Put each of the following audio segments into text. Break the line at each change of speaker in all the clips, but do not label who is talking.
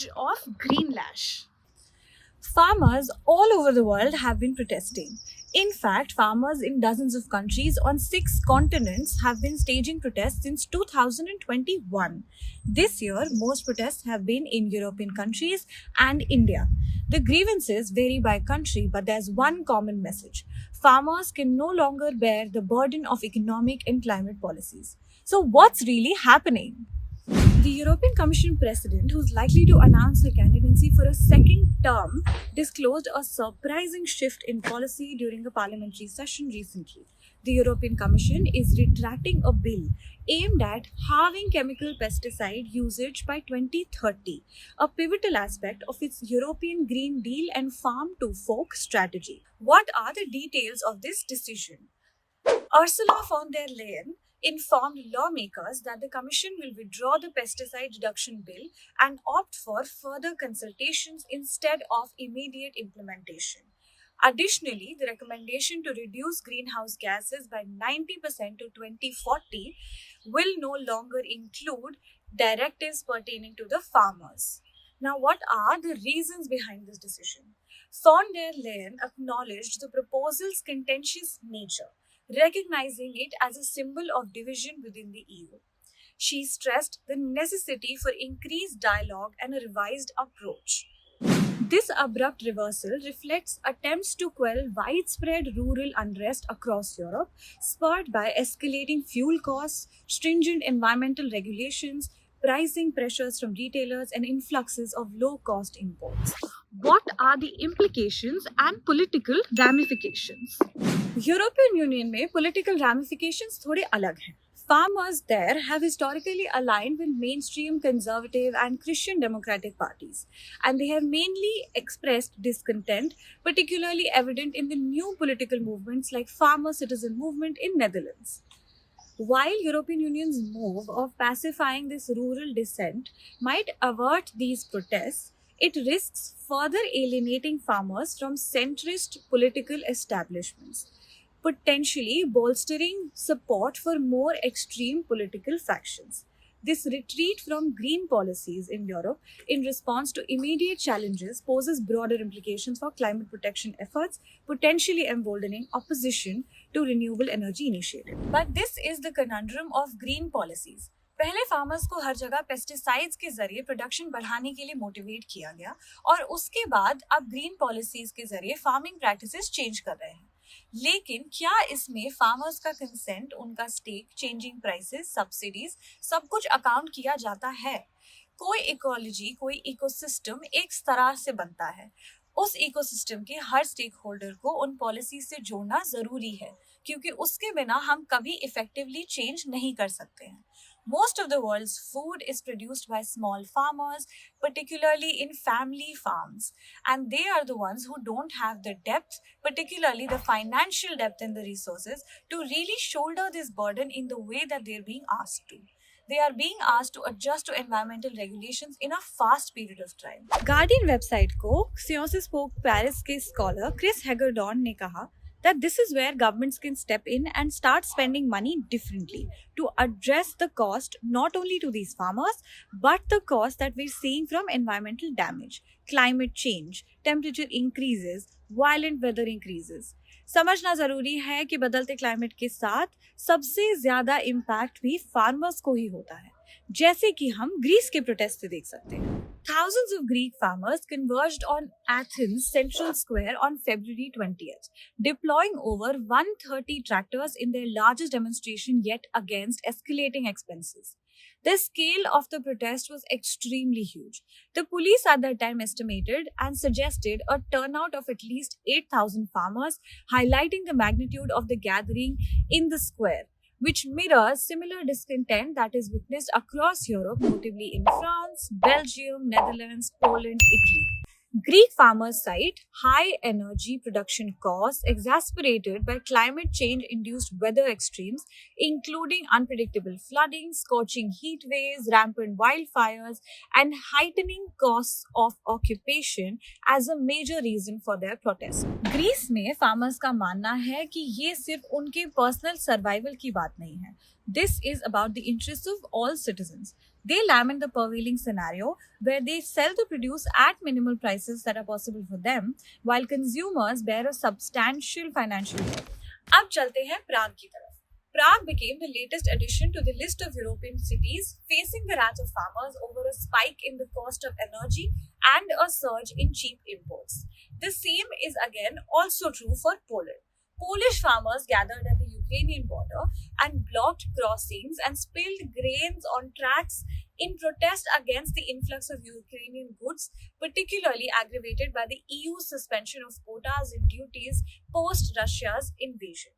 edge of green lash. Farmers all over the world have been protesting. In fact, farmers in dozens of countries on 6 continents have been staging protests since 2021. This year, most protests have been in European countries and India. The grievances vary by country, but there's one common message. Farmers can no longer bear the burden of economic and climate policies. So, what's really happening? The European Commission president, who's likely to announce her candidacy for a second term, disclosed a surprising shift in policy during a parliamentary session recently. The European Commission is retracting a bill aimed at halving chemical pesticide usage by 2030, a pivotal aspect of its European Green Deal and Farm to Fork strategy. What are the details of this decision? Ursula von der Leyen informed lawmakers that the Commission will withdraw the pesticide reduction bill and opt for further consultations instead of immediate implementation. Additionally, the recommendation to reduce greenhouse gases by 90% to 2040 will no longer include directives pertaining to the farmers. Now, what are the reasons behind this decision? Von der Leyen acknowledged the proposal's contentious nature, recognizing it as a symbol of division within the EU. She stressed the necessity for increased dialogue and a revised approach. This abrupt reversal reflects attempts to quell widespread rural unrest across Europe, spurred by escalating fuel costs, stringent environmental regulations, pricing pressures from retailers, and influxes of low-cost imports. What are the implications and political ramifications? European union में political ramifications थोड़े अलग हैं. Farmers there have historically aligned with mainstream conservative and Christian democratic parties, and they have mainly expressed discontent, particularly evident in the new political movements like Farmer Citizen Movement in Netherlands. While European Union's move of pacifying this rural dissent might avert these protests, it risks further alienating farmers from centrist political establishments, potentially bolstering support for more extreme political factions. This retreat from green policies in Europe in response to immediate challenges poses broader implications for climate protection efforts, potentially emboldening opposition to renewable energy initiatives. But this is the conundrum of green policies. पहले farmers को हर जगह pesticides के जरिए production बढ़ाने के लिए motivate किया गया और उसके बाद अब ग्रीन पॉलिसीज के जरिए फार्मिंग प्रैक्टिसेस चेंज कर रहे हैं. लेकिन क्या इसमें फार्मर्स का कंसेंट, उनका स्टेक, चेंजिंग प्राइसेस, सब्सिडीज सब कुछ अकाउंट किया जाता है? कोई इकोलॉजी, कोई इकोसिस्टम एक तरह से बनता है. उस इकोसिस्टम के हर स्टेक होल्डर को उन पॉलिसी से जोड़ना जरूरी है, क्योंकि उसके बिना हम कभी इफेक्टिवली चेंज नहीं कर सकते हैं. Most of the world's food is produced by small farmers, particularly in family farms, and they are the ones who don't have the depth, particularly the financial depth and the resources, to really shoulder this burden in the way that they're being asked to. They are being asked to adjust to environmental regulations in a fast period of time. Guardian website को Sciences Po Paris के scholar Chris Hagerdorn ने कहा that this is where governments can step in and start spending money differently to address the cost not only to these farmers, but the cost that we're seeing from environmental damage, climate change, temperature increases, violent weather increases. समझना जरूरी है कि बदलते climate के साथ सबसे ज्यादा impact भी फार्मर्स को ही होता है, जैसे कि हम ग्रीस के प्रोटेस्ट से देख सकते हैं. Thousands of Greek farmers converged on Athens Central Square on February 20th, deploying over 130 tractors in their largest demonstration yet against escalating expenses. The scale of the protest was extremely huge. The police at that time estimated and suggested a turnout of at least 8,000 farmers, highlighting the magnitude of the gathering in the square, which mirrors similar discontent that is witnessed across Europe, notably in France, Belgium, Netherlands, Poland, Italy. Greek farmers cite high energy production costs exacerbated by climate change-induced weather extremes, including unpredictable flooding, scorching heat waves, rampant wildfires, and heightening costs of occupation as a major reason for their protest. Greece में farmers का मानना है कि ये सिर्फ उनके personal survival की बात नहीं है. This is about the interests of all citizens. They lament the prevailing scenario where they sell the produce at minimal prices that are possible for them, while consumers bear a substantial financial hit. अब चलते हैं प्राग की तरफ. Prague became the latest addition to the list of European cities facing the wrath of farmers over a spike in the cost of energy and a surge in cheap imports. The same is again also true for Poland. Polish farmers gathered at the Ukrainian border and blocked crossings and spilled grains on tracks in protest against the influx of Ukrainian goods, particularly aggravated by the EU's suspension of quotas and duties post Russia's invasion.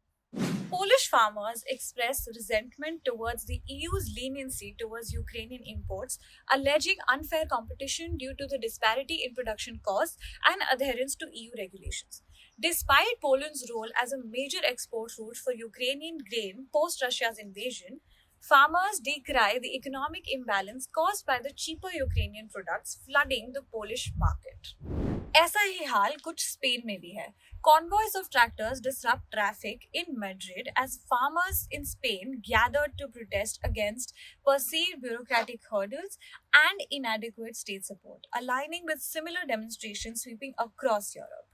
Polish farmers expressed resentment towards the EU's leniency towards Ukrainian imports, alleging unfair competition due to the disparity in production costs and adherence to EU regulations. Despite Poland's role as a major export route for Ukrainian grain post Russia's invasion, farmers decry the economic imbalance caused by the cheaper Ukrainian products flooding the Polish market. ऐसा ही हाल कुछ Spain में भी है. Convoys of tractors disrupt traffic in Madrid as farmers in Spain gathered to protest against perceived bureaucratic hurdles and inadequate state support, aligning with similar demonstrations sweeping across Europe.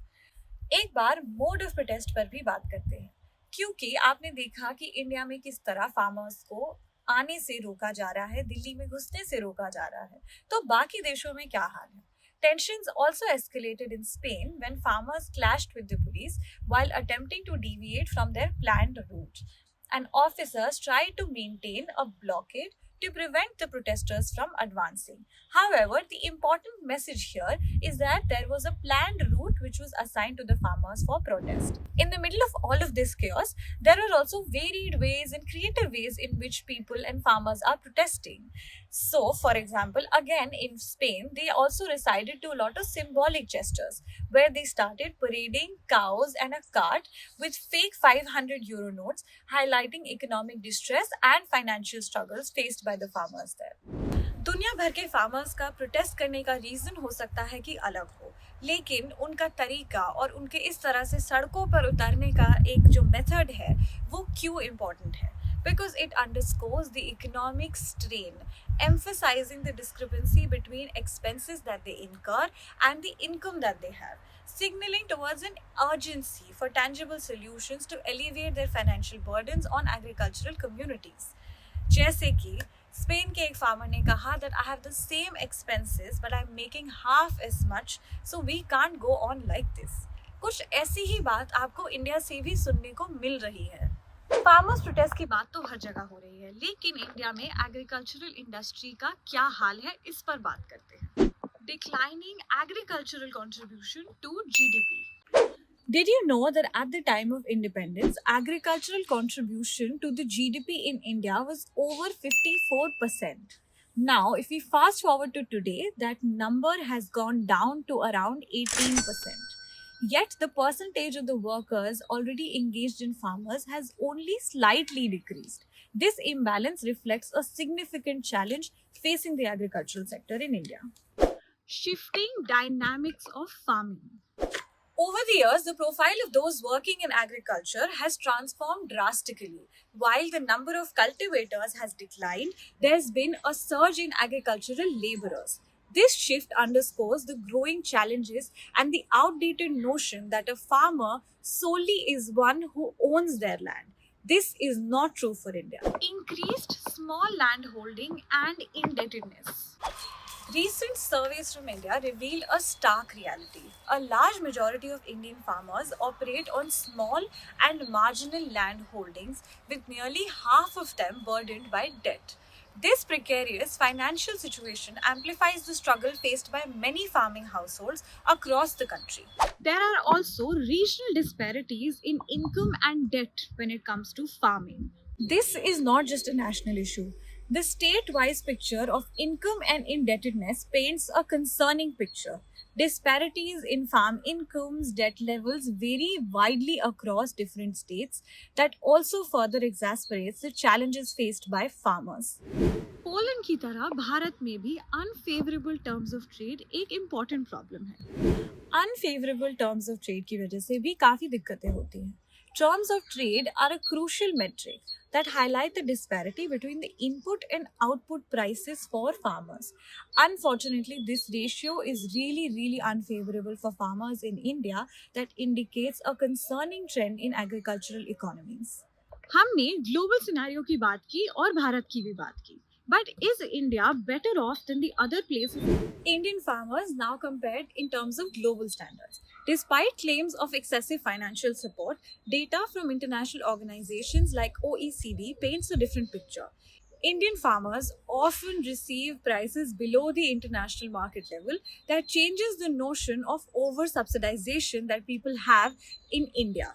एक बार mode of protest पर भी बात करते हैं, क्योंकि आपने देखा कि इंडिया में किस तरह फार्मर्स को आने से रोका जा रहा है, दिल्ली में घुसने से रोका जा रहा है, तो बाकी देशों में क्या हाल है. Tensions also escalated in Spain when farmers clashed with the police while attempting to deviate from their planned route, and officers tried to maintain a blockade to prevent the protesters from advancing. However, the important message here is that there was a planned route which was assigned to the farmers for protest. In the middle of all of this chaos, there are also varied ways and creative ways in which people and farmers are protesting. So, for example, again in Spain, they also resorted to a lot of symbolic gestures where they started parading cows and a cart with fake 500 euro notes, highlighting economic distress and financial struggles faced by the farmers there. दुनिया भर के farmers का protest करने का reason हो सकता है कि अलग हो, लेकिन उनका तरीका और उनके इस तरह से सड़कों पर उतरने का एक जो मेथड है वो क्यों इम्पोर्टेंट है? Because it underscores the economic strain, emphasizing the discrepancy between expenses that they incur and the income that they have, signaling towards an urgency for tangible solutions to alleviate their financial burdens on agricultural communities. जैसे कि Spain के एक farmer ने कहा that I have the same expenses but I'm making half as much, so we can't go on like this. कुछ ऐसी ही बात आपको इंडिया से भी सुनने को मिल रही है. फार्मर्स प्रोटेस्ट की बात तो हर जगह हो रही है, लेकिन इंडिया में एग्रीकल्चरल इंडस्ट्री का क्या हाल है इस पर बात करते हैं. Declining agricultural contribution to GDP. Did you know that at the time of independence, agricultural contribution to the GDP in India was over 54%? Now, if we fast forward to today, that number has gone down to around 18%. Yet, the percentage of the workers already engaged in farmers has only slightly decreased. This imbalance reflects a significant challenge facing the agricultural sector in India. Shifting dynamics of farming. Over the years, the profile of those working in agriculture has transformed drastically. While the number of cultivators has declined, there's been a surge in agricultural laborers. This shift underscores the growing challenges and the outdated notion that a farmer solely is one who owns their land. This is not true for India. Increased small land holding and indebtedness. Recent surveys from India reveal a stark reality. A large majority of Indian farmers operate on small and marginal land holdings, with nearly half of them burdened by debt. This precarious financial situation amplifies the struggle faced by many farming households across the country. There are also regional disparities in income and debt when it comes to farming. This is not just a national issue. The state-wise picture of income and indebtedness paints a concerning picture. Disparities in farm incomes, debt levels vary widely across different states. That also further exacerbates the challenges faced by farmers. Poland की तरह भारत में भी unfavorable terms of trade एक important problem है. Unfavorable terms of trade की वजह से भी काफ़ी दिक्कतें होती हैं. Terms of trade are a crucial metric that highlight the disparity between the input and output prices for farmers. Unfortunately, this ratio is really unfavorable for farmers in India that indicates a concerning trend in agricultural economies. हमने global scenario की बात की और भारत की भी बात की. But is India better off than the other places? Indian farmers now compared in terms of global standards. Despite claims of excessive financial support, data from international organizations like OECD paints a different picture. Indian farmers often receive prices below the international market level that changes the notion of over subsidization that people have in India.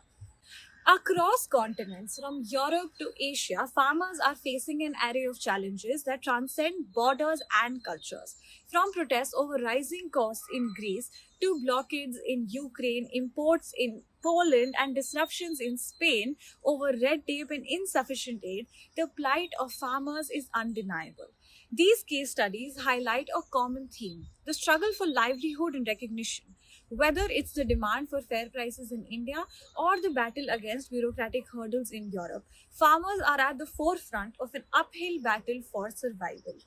Across continents, from Europe to Asia, farmers are facing an array of challenges that transcend borders and cultures. From protests over rising costs in Greece to blockades in Ukraine, imports in Poland, and disruptions in Spain over red tape and insufficient aid, the plight of farmers is undeniable. These case studies highlight a common theme: the struggle for livelihood and recognition. Whether it's the demand for fair prices in India or the battle against bureaucratic hurdles in Europe, farmers are at the forefront of an uphill battle for survival.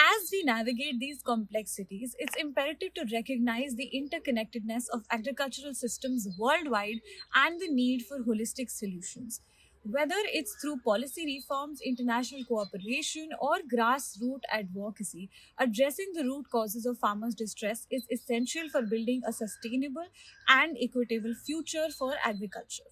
As we navigate these complexities, it's imperative to recognize the interconnectedness of agricultural systems worldwide and the need for holistic solutions. Whether it's through policy reforms, international cooperation, or grassroots advocacy, addressing the root causes of farmers' distress is essential for building a sustainable and equitable future for agriculture.